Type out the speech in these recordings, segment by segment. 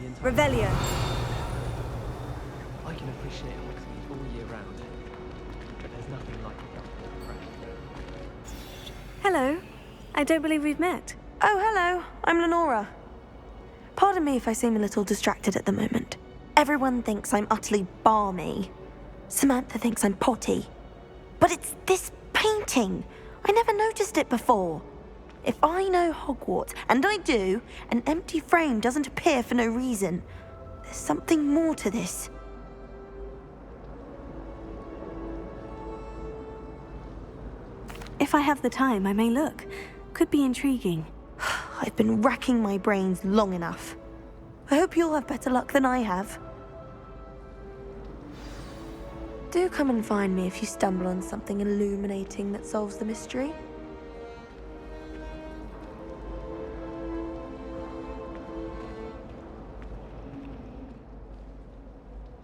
entire... Revelio. I can appreciate Hogsmeade all year round, but there's nothing like it up fresh. Hello. I don't believe we've met. Oh, hello. I'm Lenora. Pardon me if I seem a little distracted at the moment. Everyone thinks I'm utterly balmy. Samantha thinks I'm potty. But it's this painting. I never noticed it before. If I know Hogwarts, and I do, an empty frame doesn't appear for no reason. There's something more to this. If I have the time, I may look. Could be intriguing. I've been racking my brains long enough. I hope you'll have better luck than I have. Do come and find me if you stumble on something illuminating that solves the mystery.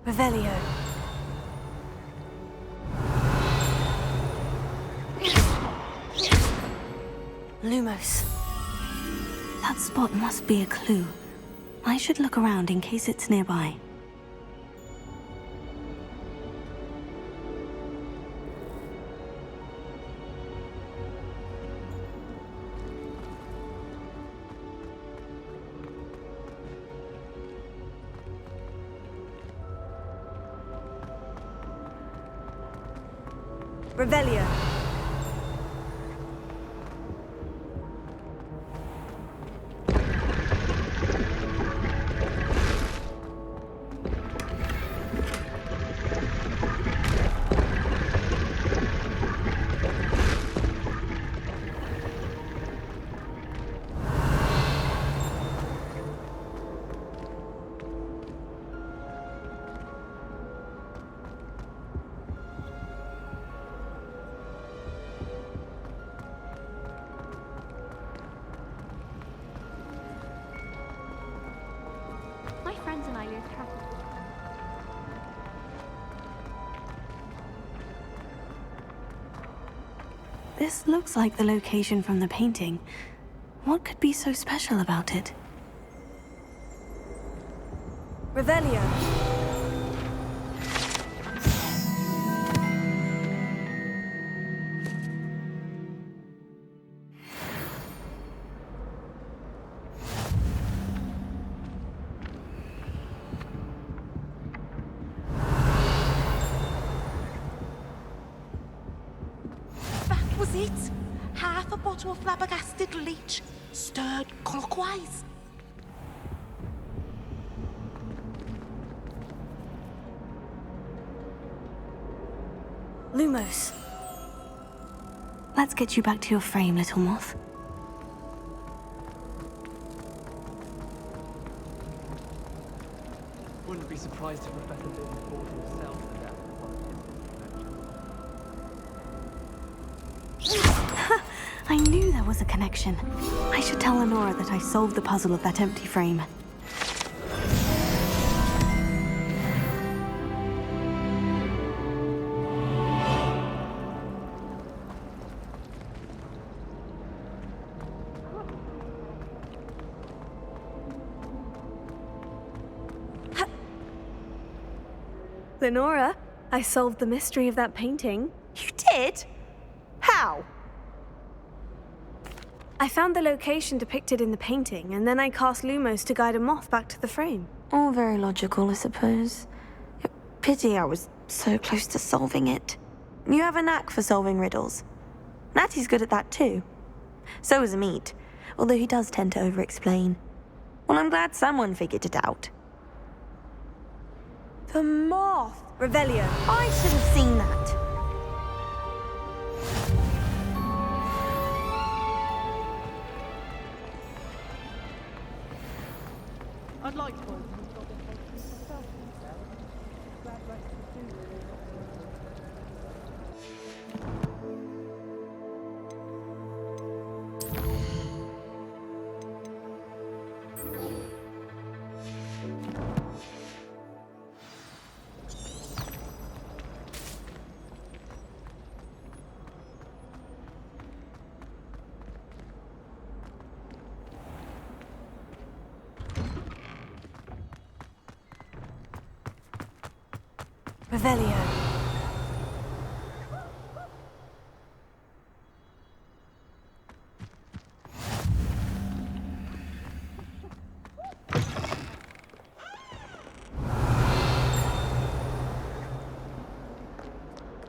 Revelio. Lumos. That spot must be a clue. I should look around in case it's nearby. Revelio. My friends and I lose track of This looks like the location from the painting. What could be so special about it? Revelio. That was it. Half a bottle of flabbergasted leech, stirred clockwise. Lumos. Let's get you back to your frame, little moth. Wouldn't be surprised if Professor Bidden thought himself to death with one of his. I knew there was a connection. I should tell Lenora that I solved the puzzle of that empty frame. Lenora, I solved the mystery of that painting. You did? How? I found the location depicted in the painting, and then I cast Lumos to guide a moth back to the frame. All very logical, I suppose. Pity I was so close to solving it. You have a knack for solving riddles. Natty's good at that too. So is Amit, although he does tend to over-explain. Well, I'm glad someone figured it out. The moth! Revelio. I should have seen that. I'd like to point to the myself, Glad rest of the Revelio.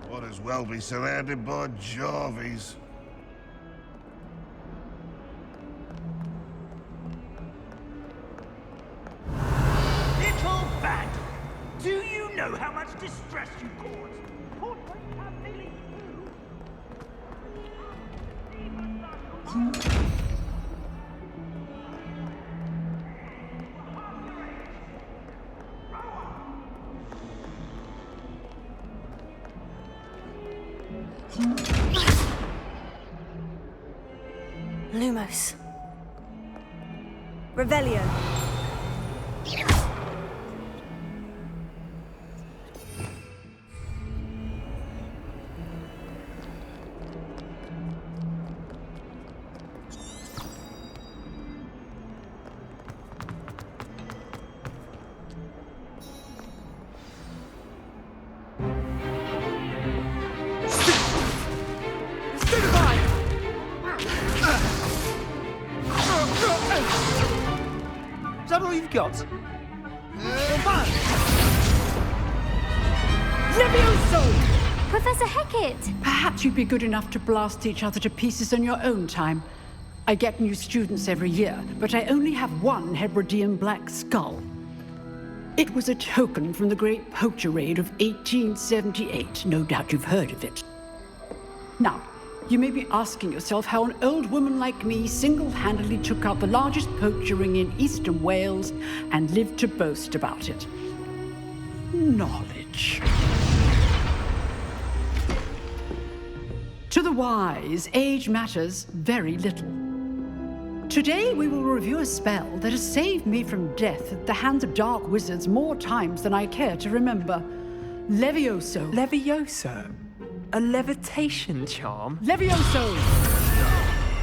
Might as well be surrounded by Jarvies. Little bad! Do you know how much distress you cause? Portraits have feelings Lumos. Revelio. Is that all you've got? Levioso! Professor Hecat! Perhaps you'd be good enough to blast each other to pieces on your own time. I get new students every year, but I only have one Hebridean black skull. It was a token from the Great Poacher Raid of 1878. No doubt you've heard of it. Now, you may be asking yourself how an old woman like me single-handedly took out the largest poacher ring in eastern Wales and lived to boast about it. Knowledge. To the wise, age matters very little. Today we will review a spell that has saved me from death at the hands of dark wizards more times than I care to remember. Levioso. Levioso? A levitation charm? Levioso!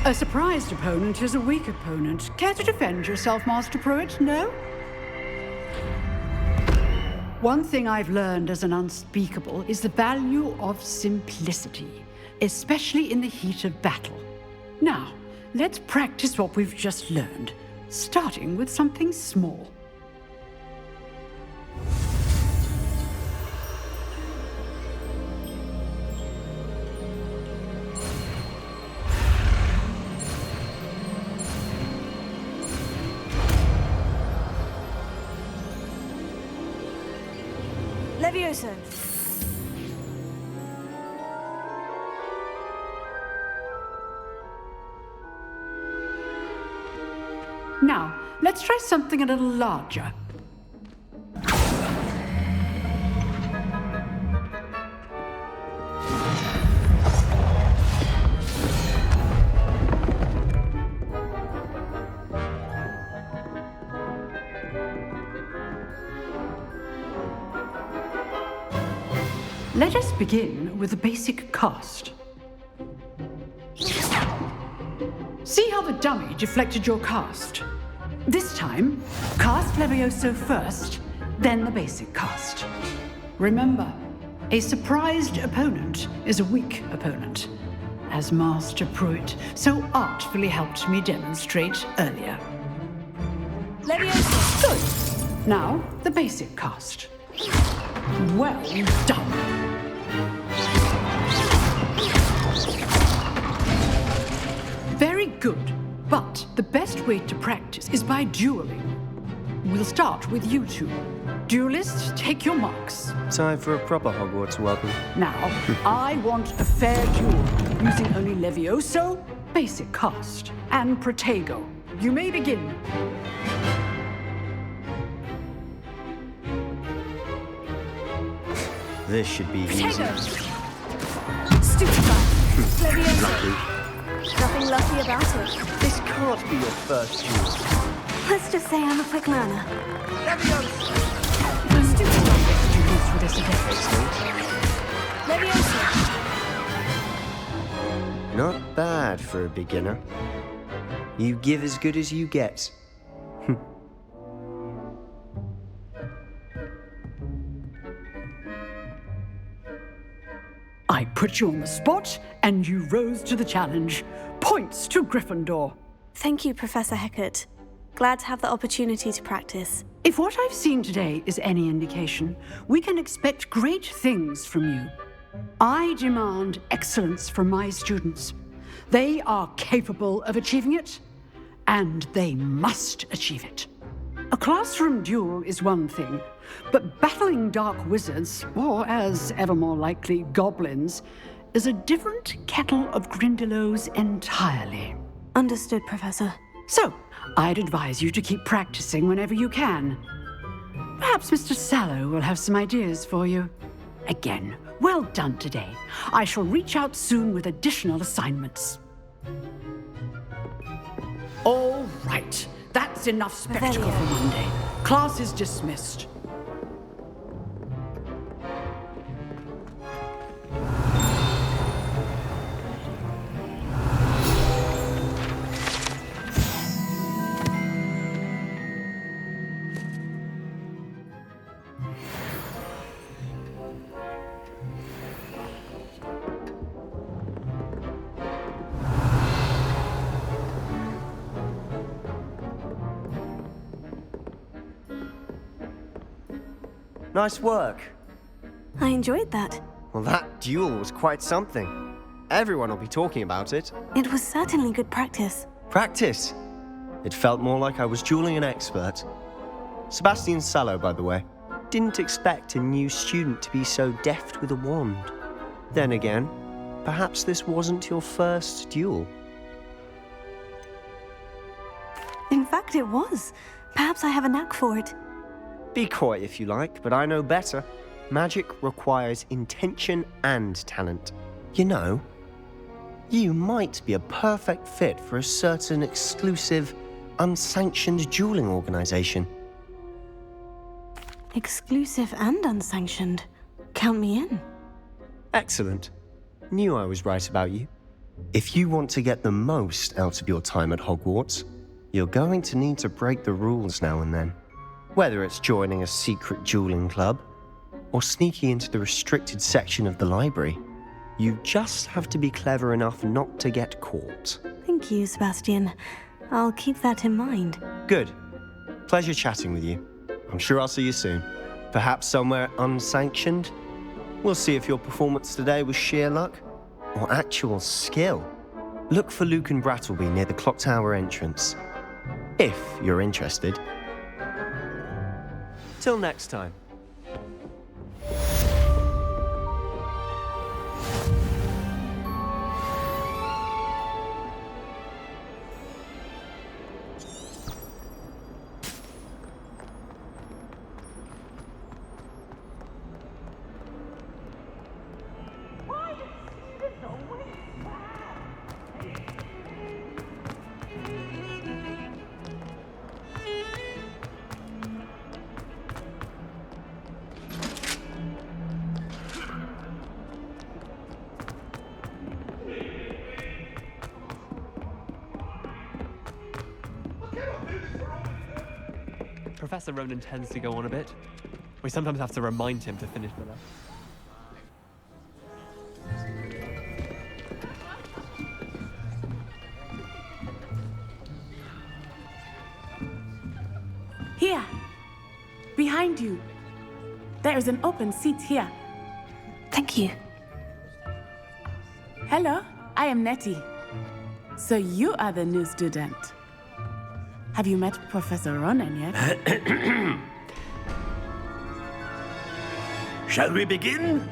A surprised opponent is a weak opponent. Care to defend yourself, Master Pruitt? No? One thing I've learned as an unspeakable is the value of simplicity, especially in the heat of battle. Now, let's practice what we've just learned, starting with something small. Levioso. Now, let's try something a little larger. Let us begin with the basic cast. See how the dummy deflected your cast? This time, cast Levioso first, then the basic cast. Remember, a surprised opponent is a weak opponent, as Master Pruitt so artfully helped me demonstrate earlier. Levioso. Good. Now, the basic cast. Well done. Very good, but the best way to practice is by dueling. We'll start with you two. Duelists, take your marks. Time for a proper Hogwarts welcome. Now, I want a fair duel, using only Levioso, basic cast, and Protego. You may begin. This should be easy. Stupefied. Levioso. Lucky. Nothing lucky about it. This can't be your first duel. Let's just say I'm a quick learner. Levioso! Duels with us again. Levioso. Not bad for a beginner. You give as good as you get. I put you on the spot, and you rose to the challenge. Points to Gryffindor. Thank you, Professor Hecat. Glad to have the opportunity to practice. If what I've seen today is any indication, we can expect great things from you. I demand excellence from my students. They are capable of achieving it, and they must achieve it. A classroom duel is one thing, but battling dark wizards, or as ever more likely, goblins, is a different kettle of Grindylows entirely. Understood, Professor. So, I'd advise you to keep practicing whenever you can. Perhaps Mr. Sallow will have some ideas for you. Again, well done today. I shall reach out soon with additional assignments. All right. That's enough spectacle for Monday. Class is dismissed. Nice work. I enjoyed that. Well, that duel was quite something. Everyone will be talking about it. It was certainly good practice. Practice? It felt more like I was dueling an expert. Sebastian Sallow, by the way. Didn't expect a new student to be so deft with a wand. Then again, perhaps this wasn't your first duel. In fact, it was. Perhaps I have a knack for it. Be coy if you like, but I know better. Magic requires intention and talent. You know, you might be a perfect fit for a certain exclusive, unsanctioned dueling organization. Exclusive and unsanctioned. Count me in. Excellent. Knew I was right about you. If you want to get the most out of your time at Hogwarts, you're going to need to break the rules now and then. Whether it's joining a secret dueling club or sneaking into the restricted section of the library, you just have to be clever enough not to get caught. Thank you, Sebastian. I'll keep that in mind. Good. Pleasure chatting with you. I'm sure I'll see you soon. Perhaps somewhere unsanctioned? We'll see if your performance today was sheer luck or actual skill. Look for Luke and Brattleby near the clock tower entrance, if you're interested. Till next time. Professor Ronan tends to go on a bit. We sometimes have to remind him to finish the lesson. Here, behind you. There is an open seat here. Thank you. Hello, I am Nettie. So you are the new student. Have you met Professor Ronan yet? Shall we begin?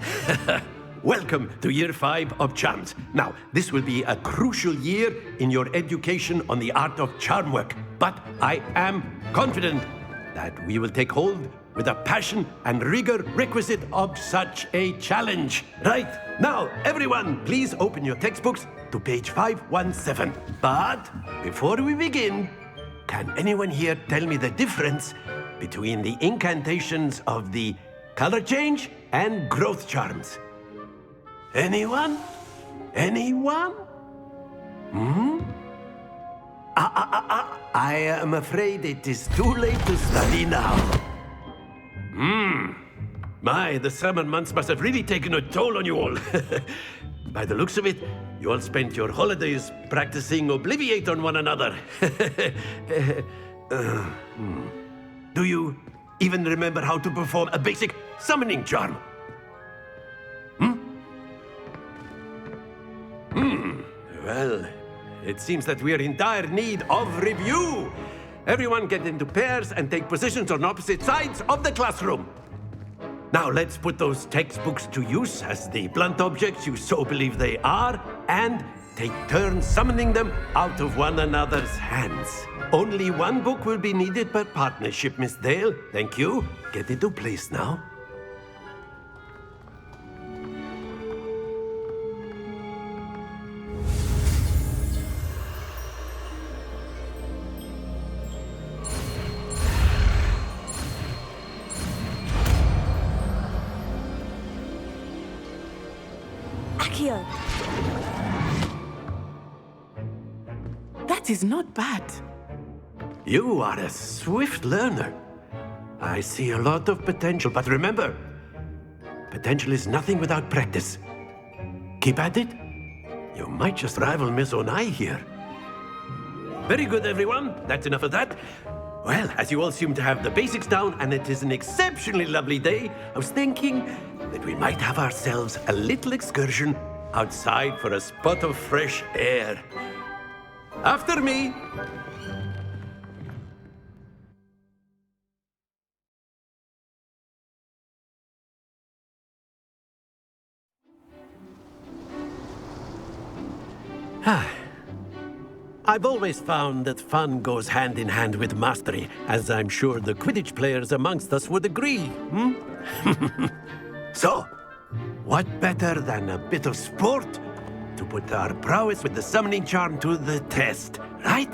Welcome to Year 5 of Charms. Now, this will be a crucial year in your education on the art of charm work, but I am confident that we will take hold with the passion and rigor requisite of such a challenge. Right, now, everyone, please open your textbooks to page 517. But before we begin, can anyone here tell me the difference between the incantations of the color change and growth charms? Anyone? Anyone? I am afraid it is too late to study now. My, the summer months must have really taken a toll on you all. By the looks of it, you all spent your holidays practicing Obliviate on one another. Do you even remember how to perform a basic summoning charm? Well, it seems that we are in dire need of review. Everyone get into pairs and take positions on opposite sides of the classroom. Now let's put those textbooks to use as the blunt objects you so believe they are, and take turns summoning them out of one another's hands. Only one book will be needed per partnership, Miss Dale. Thank you. Get into place now. Accio! That is not bad. You are a swift learner. I see a lot of potential, but remember, potential is nothing without practice. Keep at it. You might just rival Miss Onai here. Very good, everyone. That's enough of that. Well, as you all seem to have the basics down, and it is an exceptionally lovely day, I was thinking that we might have ourselves a little excursion outside for a spot of fresh air. After me. I've always found that fun goes hand in hand with mastery, as I'm sure the Quidditch players amongst us would agree. So, what better than a bit of sport to put our prowess with the summoning charm to the test, right?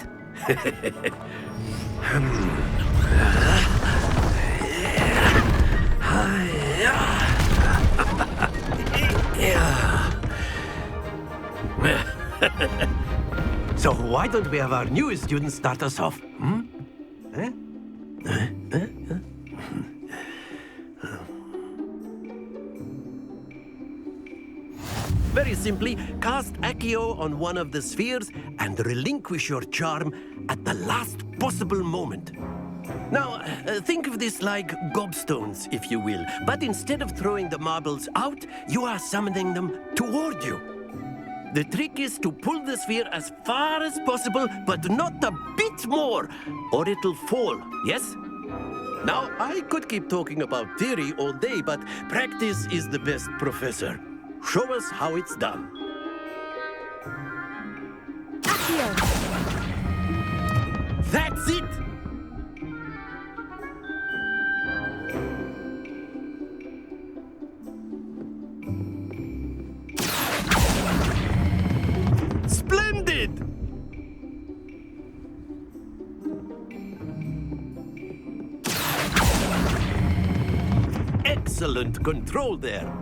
So why don't we have our newest student start us off? Very simply, cast Accio on one of the spheres and relinquish your charm at the last possible moment. Now, think of this like gobstones, if you will, but instead of throwing the marbles out, you are summoning them toward you. The trick is to pull the sphere as far as possible, but not a bit more, or it'll fall, yes? Now, I could keep talking about theory all day, but practice is the best professor. Show us how it's done. Accio! That's it! Splendid! Excellent control there.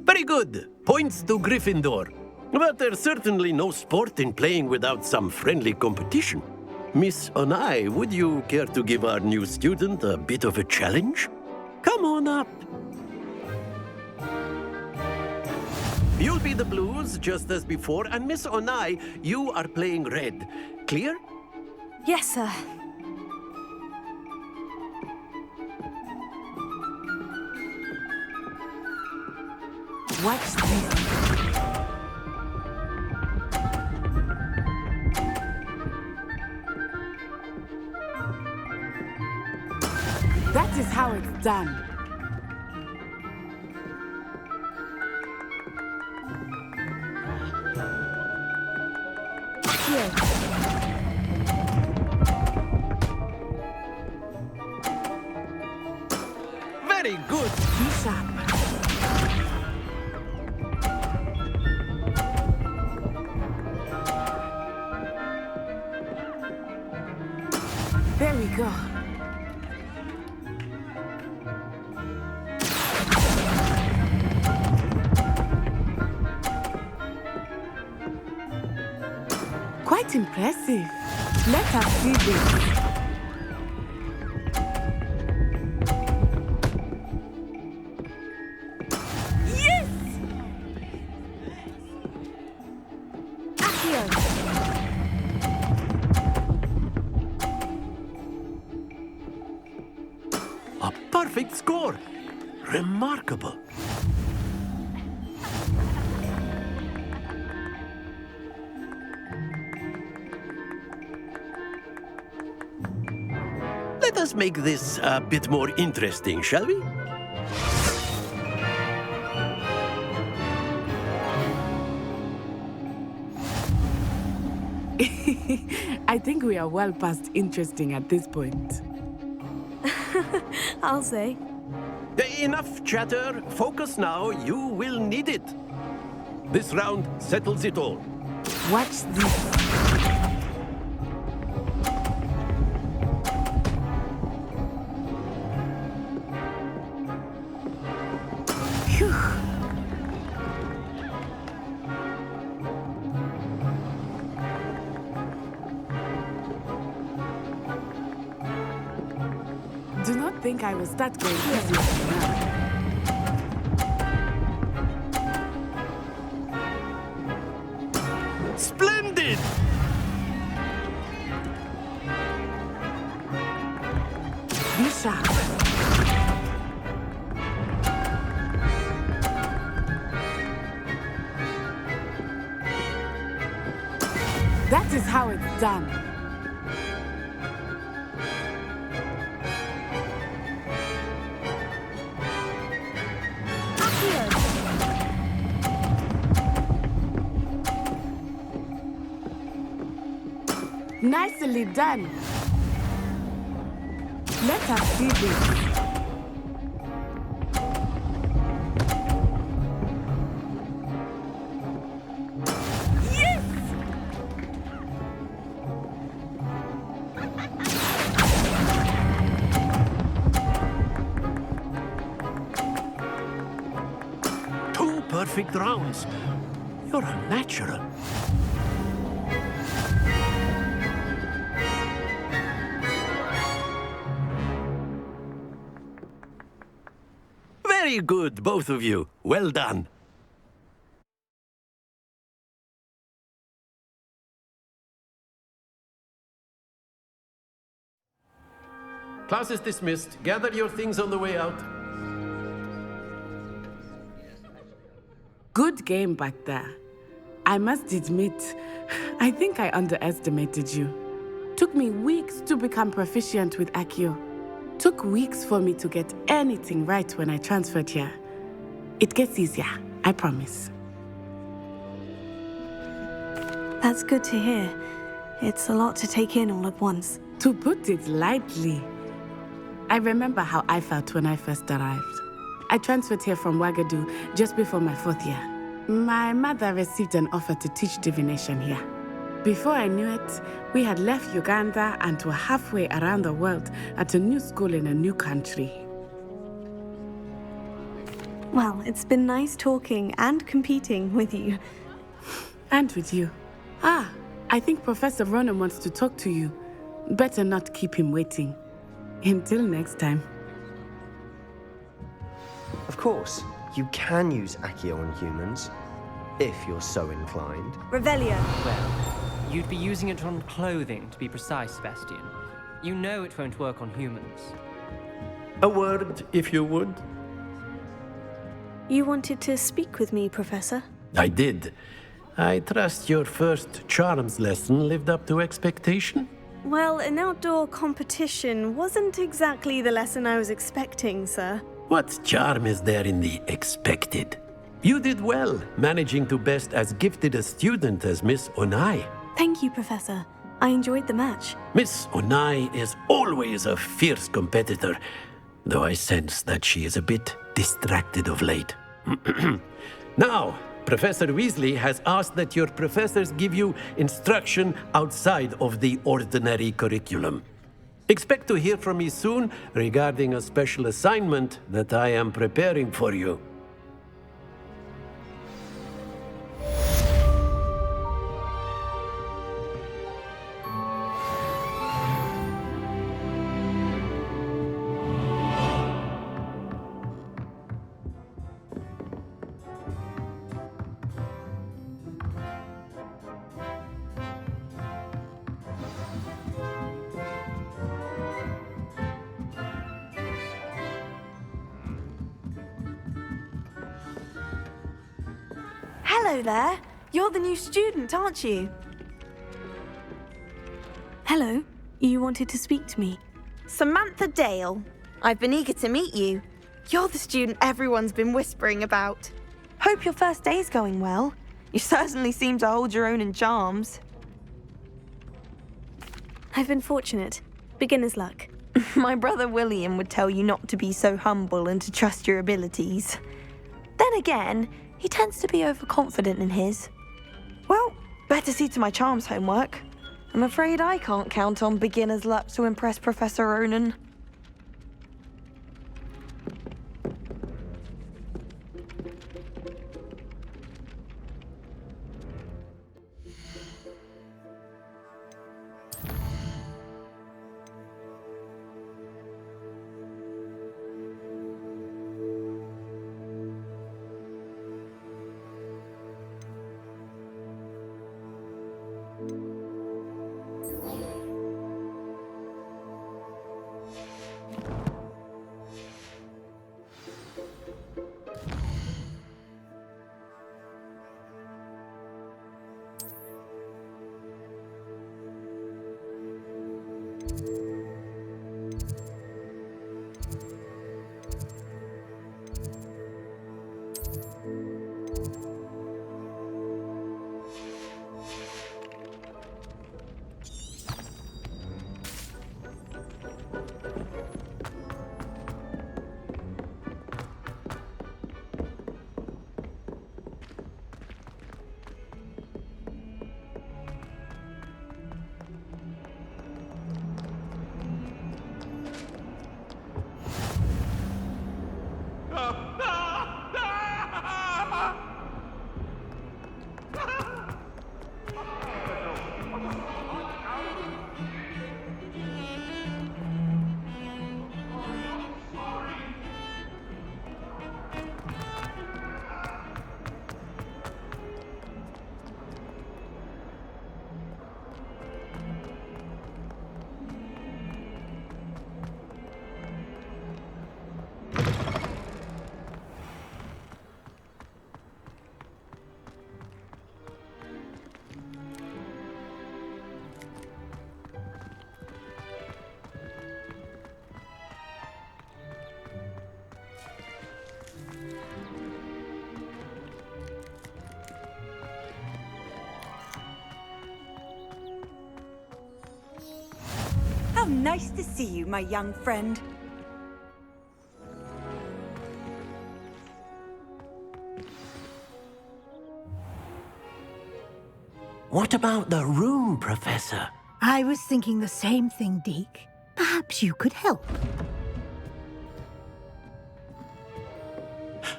Very good. Points to Gryffindor. But there's certainly no sport in playing without some friendly competition. Miss Onai, would you care to give our new student a bit of a challenge? Come on up. You'll be the blues, just as before, and Miss Onai, you are playing red. Clear? Yes, sir. Watch this. That is how it's done. Very good. Be sharp. There we go. Quite impressive. Let us see this. perfect score. Remarkable. Let us make this a bit more interesting, shall we? I think we are well past interesting at this point. I'll say. Enough chatter. Focus now. You will need it. This round settles it all. Watch this. Phew. Do not think I will start going easy. Splendid! Be sharp. That is how it's done. Nicely done. Let us see this. Yes! Two perfect rounds. You're a natural. Very good, both of you. Well done. Class is dismissed. Gather your things on the way out. Good game back there. I must admit, I think I underestimated you. Took me weeks to become proficient with Accio. Took weeks for me to get anything right when I transferred here. It gets easier, I promise. That's good to hear. It's a lot to take in all at once. To put it lightly, I remember how I felt when I first arrived. I transferred here from Ouagadougou just before my 4th year. My mother received an offer to teach divination here. Before I knew it, we had left Uganda and were halfway around the world at a new school in a new country. Well, it's been nice talking and competing with you. And with you. Ah, I think Professor Ronan wants to talk to you. Better not keep him waiting. Until next time. Of course, you can use Accio on humans, if you're so inclined. Revelio. Well, you'd be using it on clothing, to be precise, Sebastian. You know it won't work on humans. A word, if you would. You wanted to speak with me, Professor? I did. I trust your first charms lesson lived up to expectation? Well, an outdoor competition wasn't exactly the lesson I was expecting, sir. What charm is there in the expected? You did well, managing to best as gifted a student as Miss Onai. Thank you, Professor. I enjoyed the match. Miss Onai is always a fierce competitor, though I sense that she is a bit distracted of late. Now, Professor Weasley has asked that your professors give you instruction outside of the ordinary curriculum. Expect to hear from me soon regarding a special assignment that I am preparing for you. Hello there. You're the new student, aren't you? Hello. You wanted to speak to me? Samantha Dale. I've been eager to meet you. You're the student everyone's been whispering about. Hope your first day's going well. You certainly seem to hold your own in charms. I've been fortunate. Beginner's luck. My brother William would tell you not to be so humble and to trust your abilities. Then again, he tends to be overconfident in his. Well, better see to my charms homework. I'm afraid I can't count on beginner's luck to impress Professor Ronan. How nice to see you, my young friend. What about the room, Professor? I was thinking the same thing, Deke. Perhaps you could help.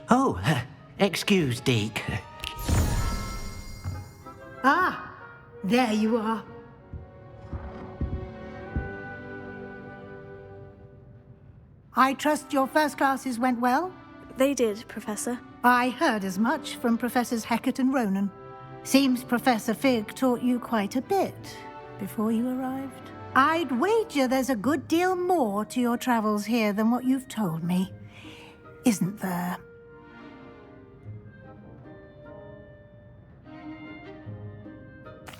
Oh, excuse, Deke. Ah, there you are. I trust your first classes went well? They did, Professor. I heard as much from Professors Hecat and Ronan. Seems Professor Fig taught you quite a bit before you arrived. I'd wager there's a good deal more to your travels here than what you've told me. Isn't there?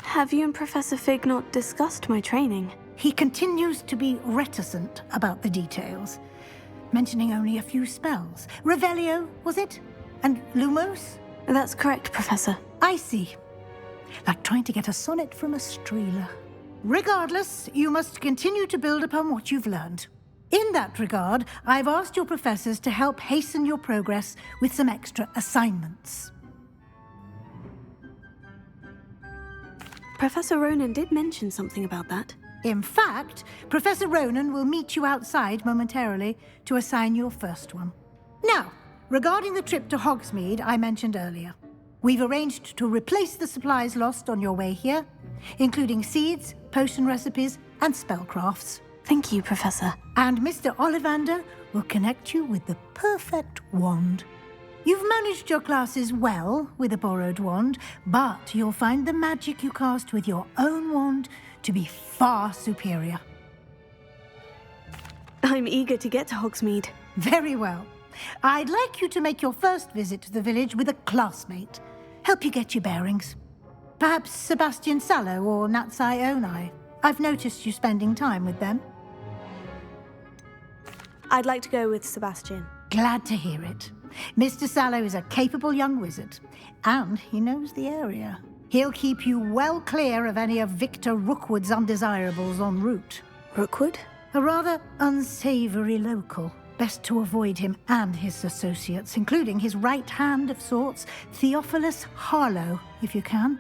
Have you and Professor Fig not discussed my training? He continues to be reticent about the details, mentioning only a few spells. Revelio, was it? And Lumos? That's correct, Professor. I see. Like trying to get a sonnet from a streeler. Regardless, you must continue to build upon what you've learned. In that regard, I've asked your professors to help hasten your progress with some extra assignments. Professor Ronan did mention something about that. In fact, Professor Ronan will meet you outside momentarily to assign your first one. Now, regarding the trip to Hogsmeade I mentioned earlier, we've arranged to replace the supplies lost on your way here, including seeds, potion recipes, and spellcrafts. Thank you, Professor. And Mr. Ollivander will connect you with the perfect wand. You've managed your classes well with a borrowed wand, but you'll find the magic you cast with your own wand to be far superior. I'm eager to get to Hogsmeade. Very well. I'd like you to make your first visit to the village with a classmate. help you get your bearings. Perhaps Sebastian Sallow or Natsai Onai. I've noticed you spending time with them. I'd like to go with Sebastian. Glad to hear it. Mr. Sallow is a capable young wizard, and he knows the area. He'll keep you well clear of any of Victor Rookwood's undesirables en route. Rookwood? A rather unsavory local. Best to avoid him and his associates, including his right hand of sorts, Theophilus Harlow, if you can.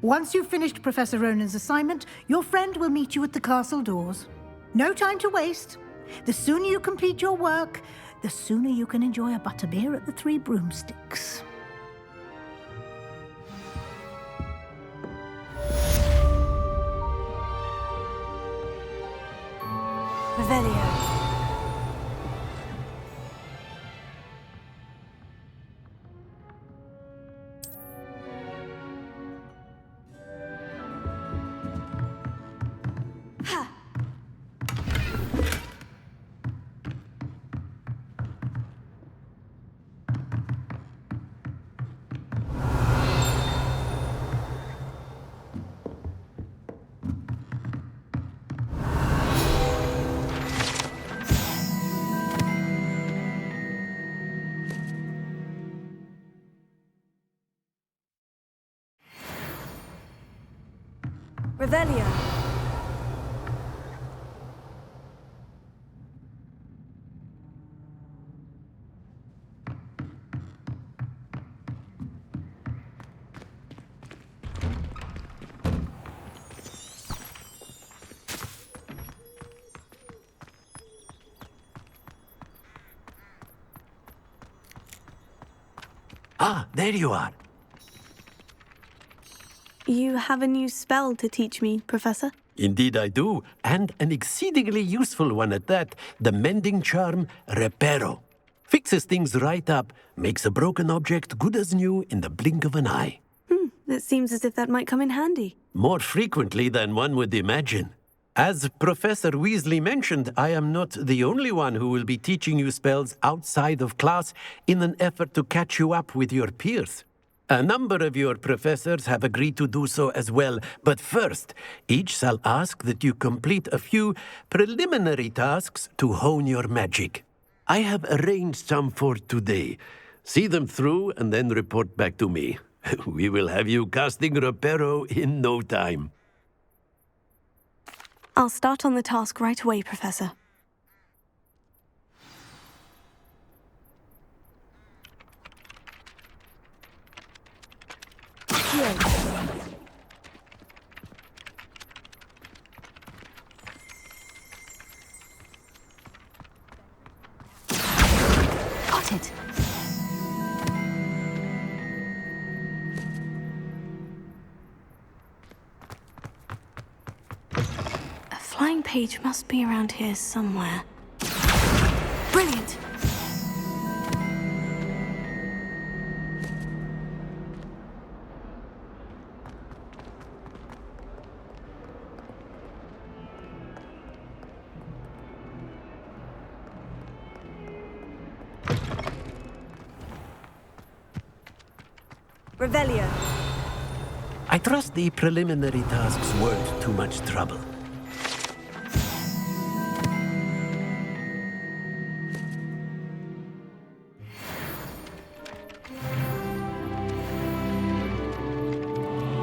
Once you've finished Professor Ronan's assignment, your friend will meet you at the castle doors. No time to waste. The sooner you complete your work, the sooner you can enjoy a butterbeer at the Three Broomsticks. Revelio. Revelio. Ah, there you are. You have a new spell to teach me, Professor? Indeed I do, and an exceedingly useful one at that. The mending charm, Reparo. Fixes things right up, makes a broken object good as new in the blink of an eye. It seems as if that might come in handy. More frequently than one would imagine. As Professor Weasley mentioned, I am not the only one who will be teaching you spells outside of class in an effort to catch you up with your peers. A number of your professors have agreed to do so as well, but first, each shall ask that you complete a few preliminary tasks to hone your magic. I have arranged some for today. See them through and then report back to me. We will have you casting Reparo in no time. I'll start on the task right away, Professor. Got it. A flying page must be around here somewhere. Brilliant! Revelio. I trust the preliminary tasks weren't too much trouble.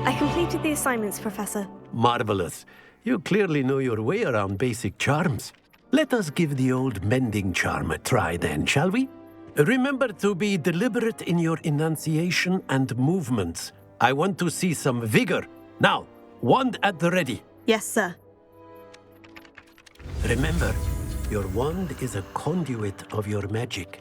I completed the assignments, Professor. Marvelous. You clearly know your way around basic charms. Let us give the old mending charm a try then, shall we? Remember to be deliberate in your enunciation and movements. I want to see some vigor. Now, wand at the ready. Yes, sir. Remember, your wand is a conduit of your magic.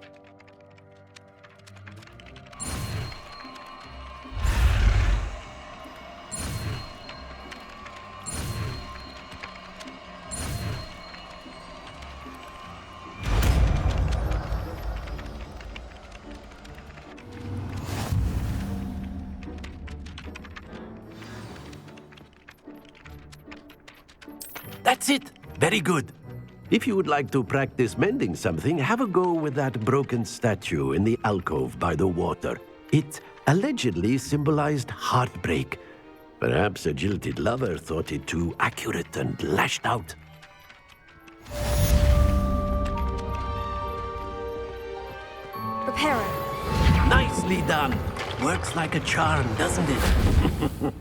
That's it. Very good. If you would like to practice mending something, have a go with that broken statue in the alcove by the water. It allegedly symbolized heartbreak. Perhaps a jilted lover thought it too accurate and lashed out. Reparo. Nicely done. Works like a charm, doesn't it?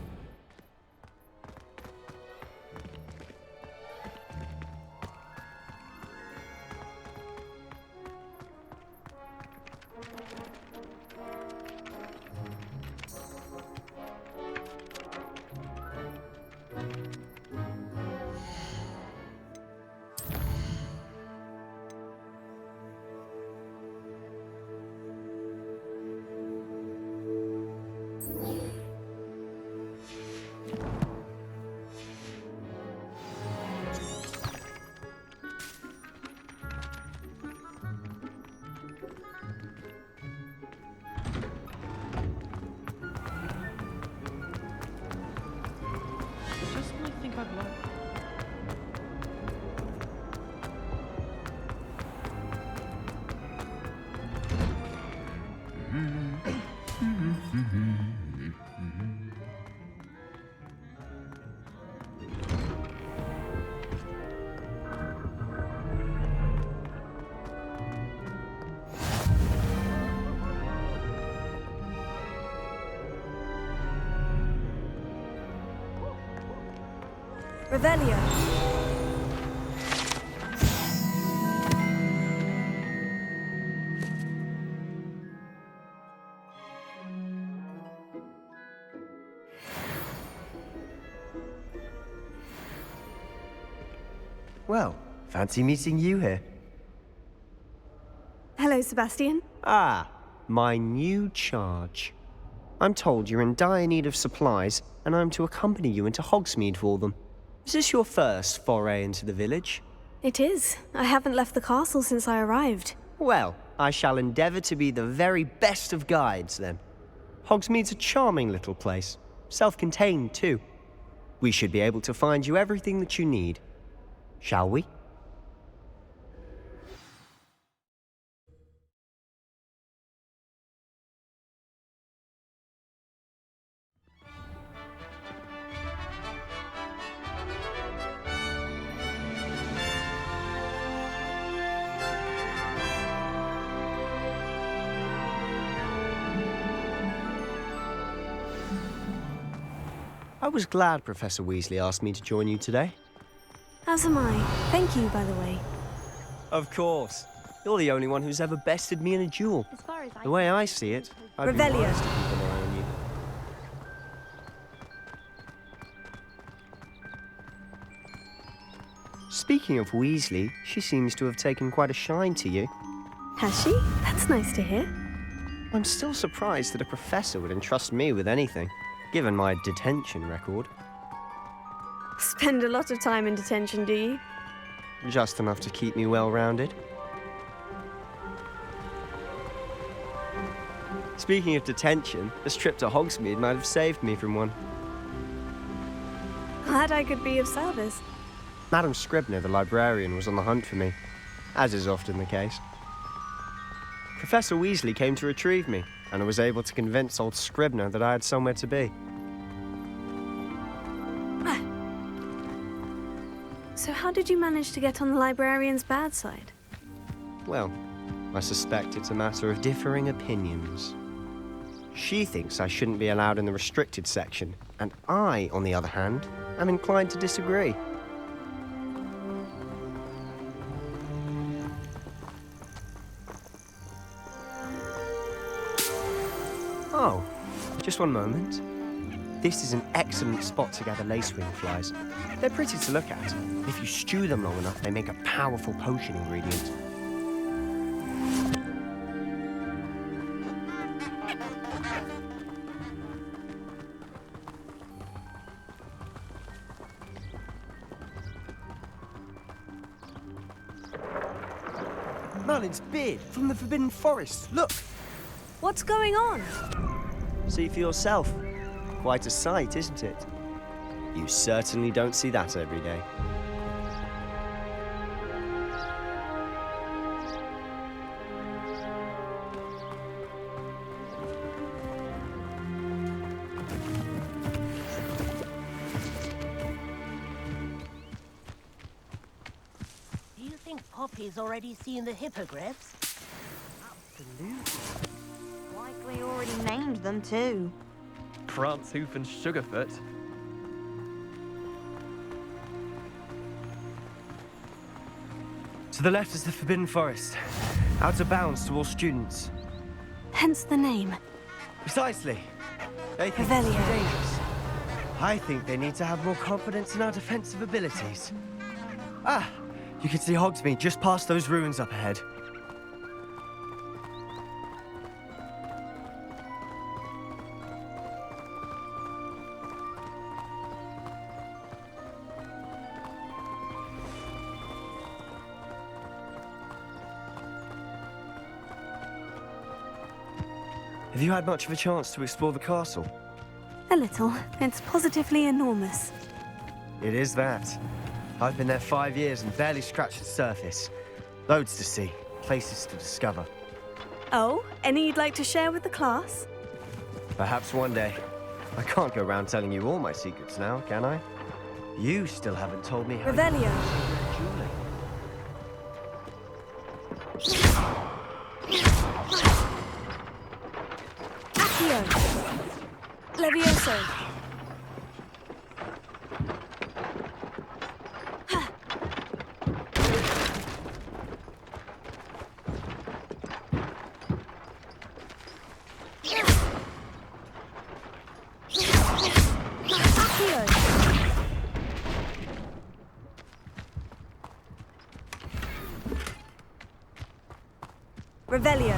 Revelio. Well, fancy meeting you here. Hello, Sebastian. Ah, my new charge. I'm told you're in dire need of supplies, and I'm to accompany you into Hogsmeade for them. Is this your first foray into the village? It is. I haven't left the castle since I arrived. Well, I shall endeavour to be the very best of guides, then. Hogsmeade's a charming little place. Self-contained, too. We should be able to find you everything that you need. Shall we? I was glad Professor Weasley asked me to join you today. As am I. Thank you, by the way. Of course. You're the only one who's ever bested me in a duel. The way I see it, I'd be Revelio. wise to keep an eye on you. Speaking of Weasley, she seems to have taken quite a shine to you. Has she? That's nice to hear. I'm still surprised that a professor would entrust me with anything, given my detention record. Spend a lot of time in detention, do you? Just enough to keep me well-rounded. Speaking of detention, this trip to Hogsmeade might have saved me from one. Glad I could be of service. Madam Scribner, the librarian, was on the hunt for me, as is often the case. Professor Weasley came to retrieve me, and I was able to convince old Scribner that I had somewhere to be. So how did you manage to get on the librarian's bad side? Well, I suspect it's a matter of differing opinions. She thinks I shouldn't be allowed in the restricted section, and I, on the other hand, am inclined to disagree. Oh, just one moment. This is an excellent spot to gather lacewing flies. They're pretty to look at. If you stew them long enough, they make a powerful potion ingredient. Merlin's beard from the Forbidden Forest. Look! What's going on? See for yourself. Quite a sight, isn't it? You certainly don't see that every day. Poppy's already seen the hippogriffs? Likely already named them too. Prance, Hoof, and Sugarfoot. To the left is the Forbidden Forest. Out of bounds to all students. Hence the name. Precisely. They think Revelio. it's dangerous. I think they need to have more confidence in our defensive abilities. Ah, you can see Hogsmeade just past those ruins up ahead. Have you had much of a chance to explore the castle? A little. It's positively enormous. It is that. I've been there 5 years and barely scratched the surface. Loads to see, places to discover. Oh, any you'd like to share with the class? Perhaps one day. I can't go around telling you all my secrets now, can I? You still haven't told me how Revelio. Accio. Levioso. Revelio.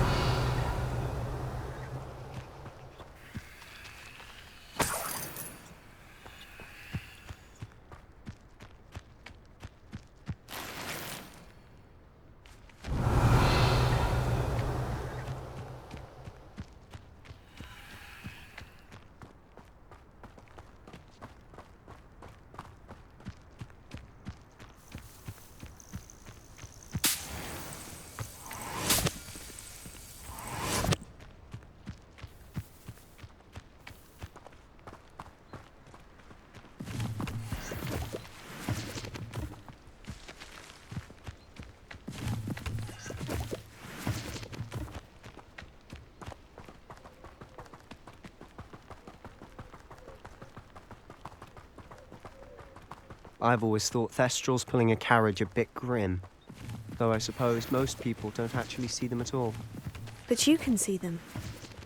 I've always thought Thestrals pulling a carriage a bit grim. Though I suppose most people don't actually see them at all. But you can see them.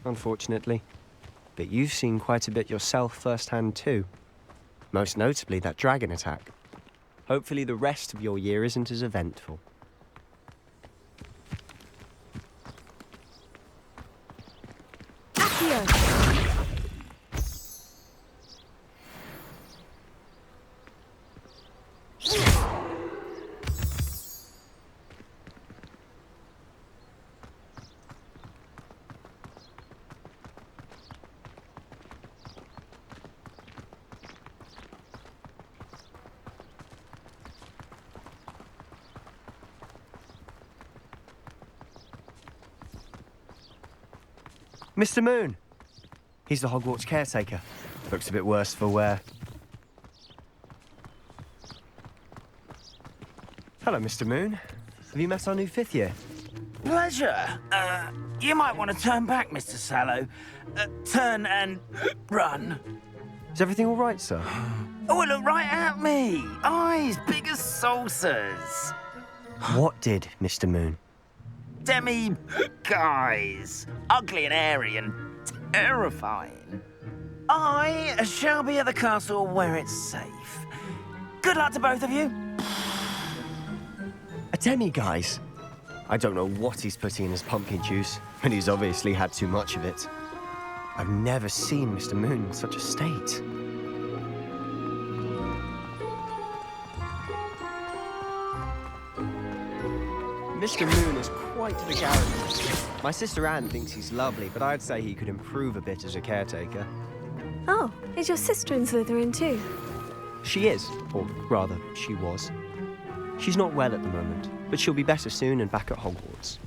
Unfortunately. But you've seen quite a bit yourself firsthand too. Most notably that dragon attack. Hopefully the rest of your year isn't as eventful. Mr. Moon! He's the Hogwarts caretaker. Looks a bit worse for wear. Hello, Mr. Moon. Have you met our new 5th year? Pleasure. You might want to turn back, Mr. Sallow. Turn and run. Is everything all right, sir? Oh, look right at me. Eyes big as saucers. What did, Mr. Moon? Guys. Ugly and airy and terrifying. I shall be at the castle where it's safe. Good luck to both of you. A demi-guise? I don't know what he's putting in his pumpkin juice, but he's obviously had too much of it. I've never seen Mr. Moon in such a state. Mr. Moon is quite the character. My sister Anne thinks he's lovely, but I'd say he could improve a bit as a caretaker. Oh, is your sister in Slytherin too? She is, or rather, she was. She's not well at the moment, but she'll be better soon and back at Hogwarts.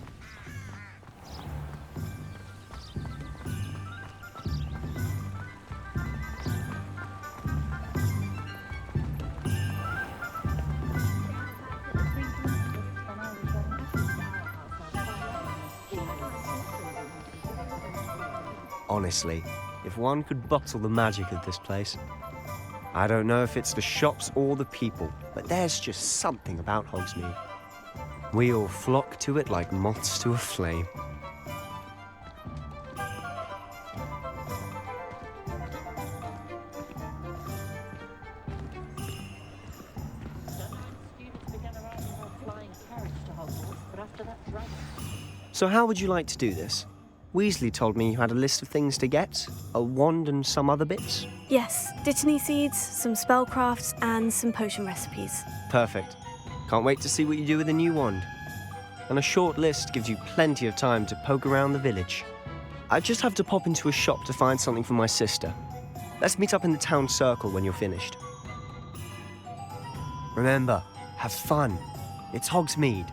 Honestly, if one could bottle the magic of this place. I don't know if it's the shops or the people, but there's just something about Hogsmeade. We all flock to it like moths to a flame. So how would you like to do this? Weasley told me you had a list of things to get, a wand and some other bits. Yes, dittany seeds, some spellcrafts, and some potion recipes. Perfect. Can't wait to see what you do with the new wand. And a short list gives you plenty of time to poke around the village. I just have to pop into a shop to find something for my sister. Let's meet up in the town circle when you're finished. Remember, have fun. It's Hogsmeade.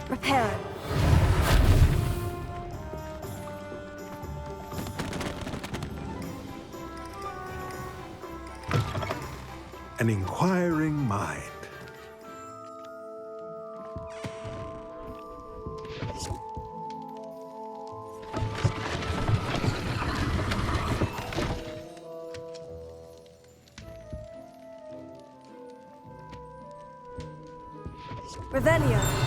Repair it. An inquiring mind. Revelio.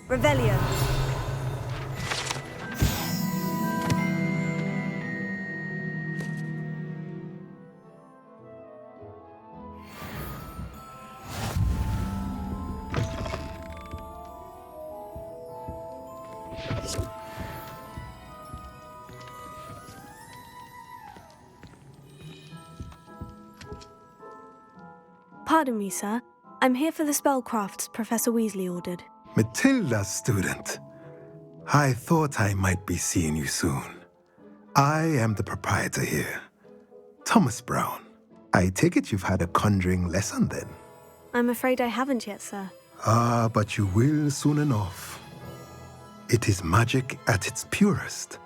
Revelio. Pardon me, sir. I'm here for the spellcrafts Professor Weasley ordered. Matilda's student. I thought I might be seeing you soon. I am the proprietor here, Thomas Brown. I take it you've had a conjuring lesson then? I'm afraid I haven't yet, sir. Ah, but you will soon enough. It is magic at its purest,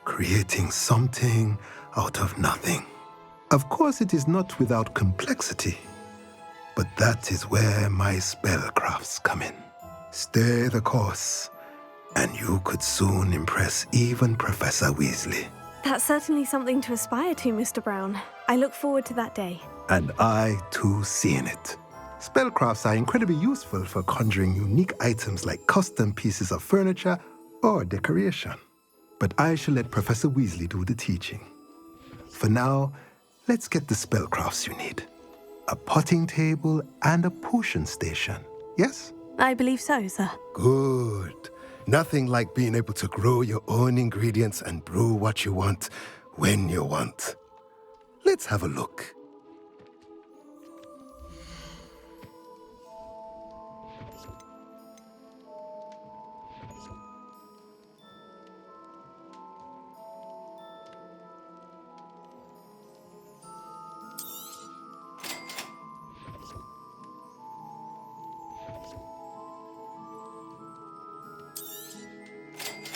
creating something out of nothing. Of course, it is not without complexity, but that is where my spellcrafts come in. Stay the course, and you could soon impress even Professor Weasley. That's certainly something to aspire to, Mr. Brown. I look forward to that day. And I, too, seeing it. Spellcrafts are incredibly useful for conjuring unique items like custom pieces of furniture or decoration. But I shall let Professor Weasley do the teaching. For now, let's get the spellcrafts you need. A potting table and a potion station, yes? I believe so, sir. Good. Nothing like being able to grow your own ingredients and brew what you want when you want. Let's have a look.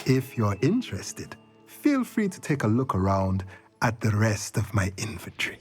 If you're interested, feel free to take a look around at the rest of my inventory.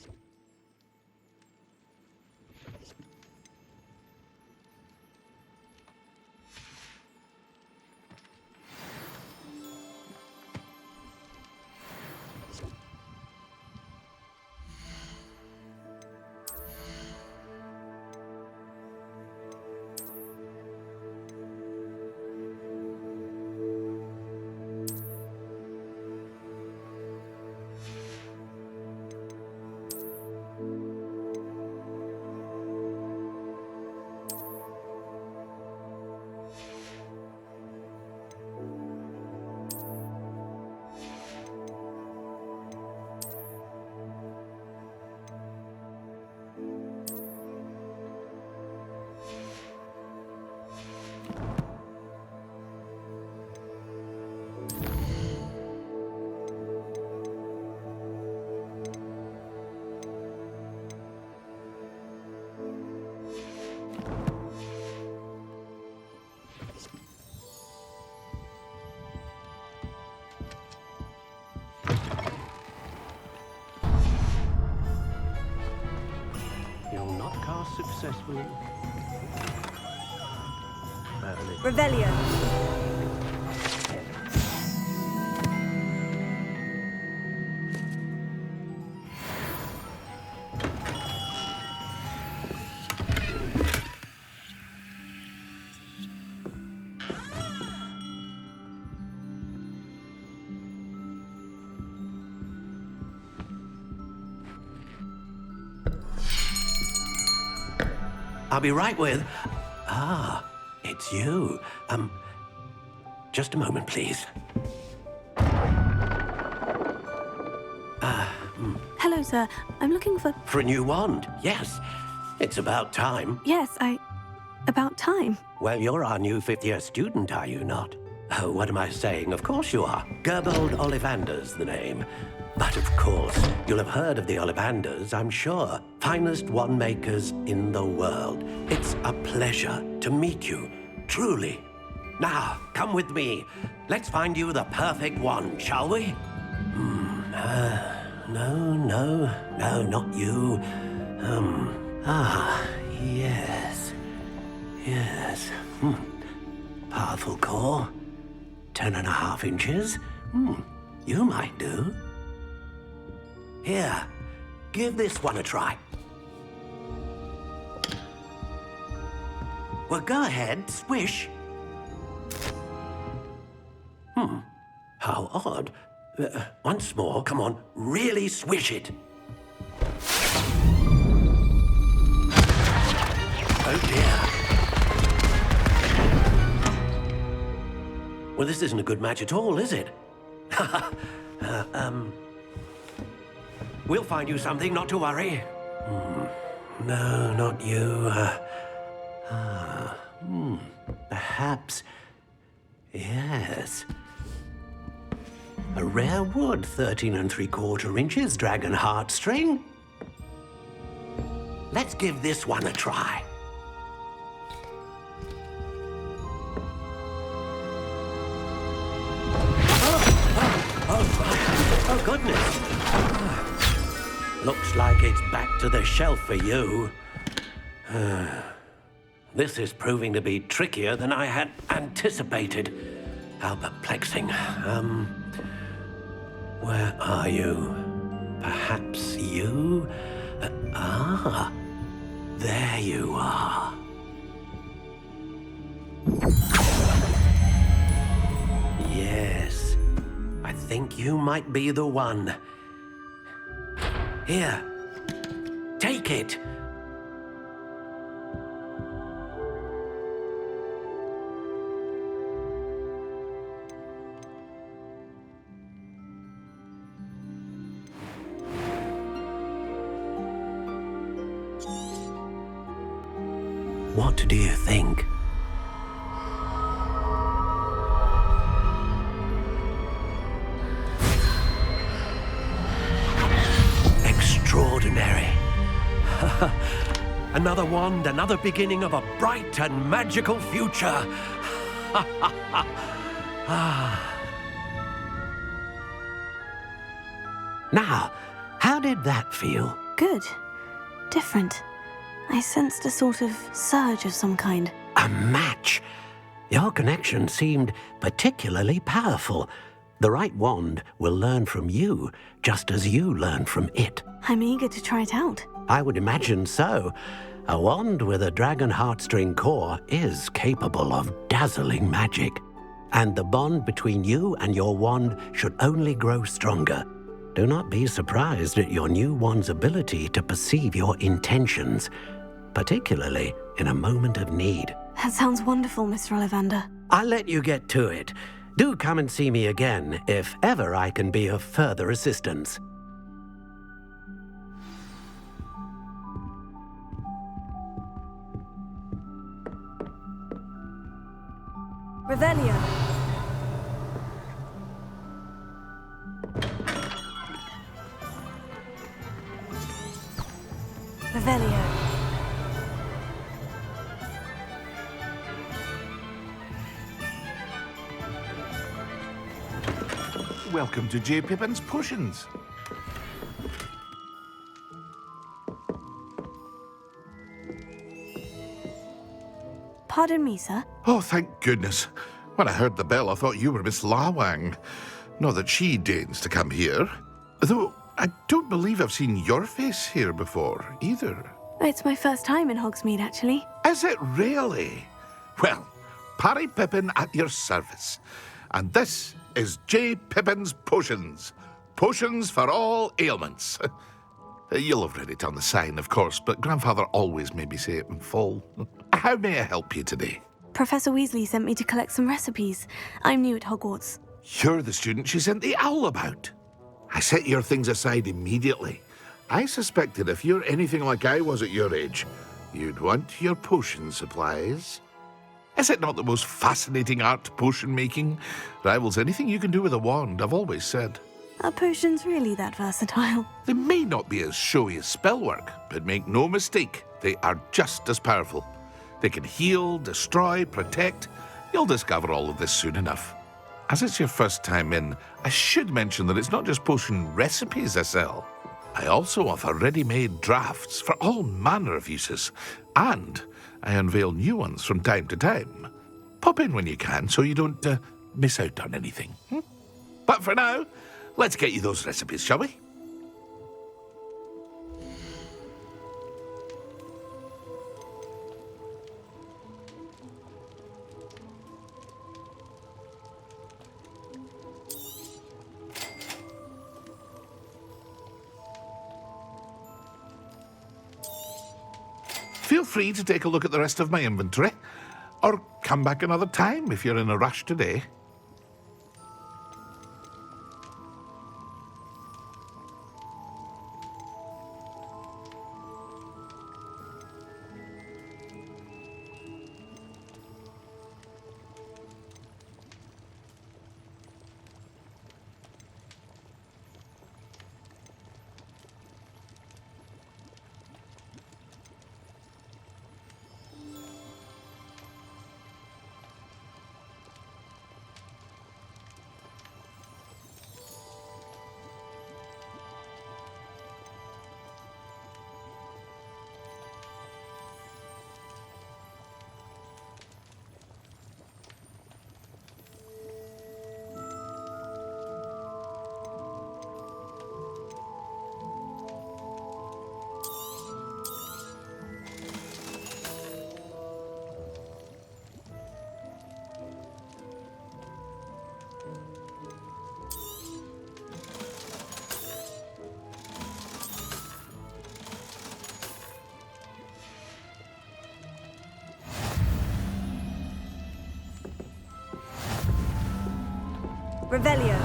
pass successfully. Revelio. I'll be right with... Ah, it's you. Just a moment, please. Hello, sir. I'm looking for... For a new wand, yes. It's about time. Yes, about time. Well, you're our new fifth-year student, are you not? Oh, what am I saying? Of course you are. Gerbold Ollivander's the name. But of course, you'll have heard of the Ollivanders, I'm sure. Finest wand makers in the world. It's a pleasure to meet you, truly. Now, come with me. Let's find you the perfect wand, shall we? No, not you. Yes. Powerful core. 10.5 inches. You might do. Here, give this one a try. Well, go ahead, swish. How odd. Once more, come on, really swish it. Oh dear. Well, this isn't a good match at all, is it? We'll find you something, not to worry. No, not you. Perhaps... Yes. A rare wood, 13 3/4 inches, dragon heartstring. Let's give this one a try. Oh, goodness. Looks like it's back to the shelf for you. This is proving to be trickier than I had anticipated. How perplexing. Where are you? Perhaps you? There you are. Yes, I think you might be the one. Here, take it. What do you think? Extraordinary. Another wand, another beginning of a bright and magical future. Now, how did that feel? Good. Different. I sensed a sort of surge of some kind. A match? Your connection seemed particularly powerful. The right wand will learn from you, just as you learn from it. I'm eager to try it out. I would imagine so. A wand with a dragon heartstring core is capable of dazzling magic. And the bond between you and your wand should only grow stronger. Do not be surprised at your new wand's ability to perceive your intentions, particularly in a moment of need. That sounds wonderful, Mr. Ollivander. I'll let you get to it. Do come and see me again if ever I can be of further assistance. Revelio. Revelio. Welcome to J. Pippin's Potions. Pardon me, sir. Oh, thank goodness. When I heard the bell, I thought you were Miss Lawang. Not that she deigns to come here. Though I don't believe I've seen your face here before, either. It's my first time in Hogsmeade, actually. Is it really? Well, Parry Pippin at your service. And this is J. Pippin's Potions. Potions for all ailments. You'll have read it on the sign, of course, but Grandfather always made me say it in full. How may I help you today? Professor Weasley sent me to collect some recipes. I'm new at Hogwarts. You're the student she sent the owl about. I set your things aside immediately. I suspected if you're anything like I was at your age, you'd want your potion supplies. Is it not the most fascinating art, potion making? Rivals anything you can do with a wand, I've always said. Are potions really that versatile? They may not be as showy as spellwork, but make no mistake, they are just as powerful. They can heal, destroy, protect. You'll discover all of this soon enough. As it's your first time in, I should mention that it's not just potion recipes I sell. I also offer ready-made drafts for all manner of uses, and I unveil new ones from time to time. Pop in when you can so you don't miss out on anything. But for now, let's get you those recipes, shall we? Feel free to take a look at the rest of my inventory, or come back another time if you're in a rush today. Revelio.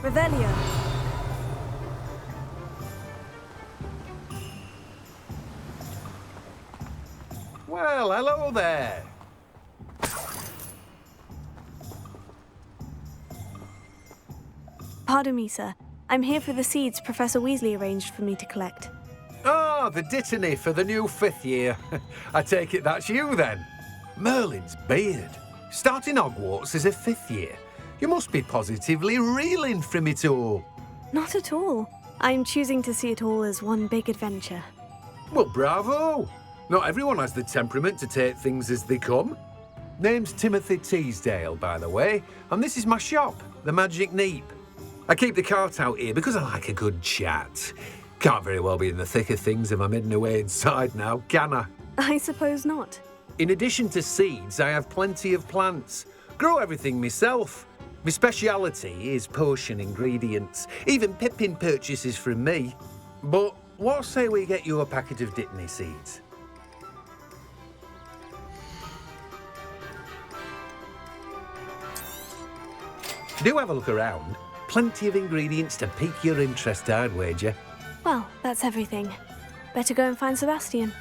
Revelio. Well, hello there. Pardon me, sir. I'm here for the seeds Professor Weasley arranged for me to collect. Oh, the dittany for the new 5th year. I take it that's you, then. Merlin's beard. Starting Hogwarts as a 5th year. You must be positively reeling from it all. Not at all. I'm choosing to see it all as one big adventure. Well, bravo. Not everyone has the temperament to take things as they come. Name's Timothy Teasdale, by the way, and this is my shop, the Magic Neep. I keep the cart out here because I like a good chat. Can't very well be in the thick of things if I'm hidden away inside now, can I? I suppose not. In addition to seeds, I have plenty of plants. Grow everything myself. My speciality is potion ingredients. Even Pippin purchases from me. But what say we get you a packet of Dittany seeds? Do have a look around. Plenty of ingredients to pique your interest, I'd wager. Well, that's everything. Better go and find Sebastian.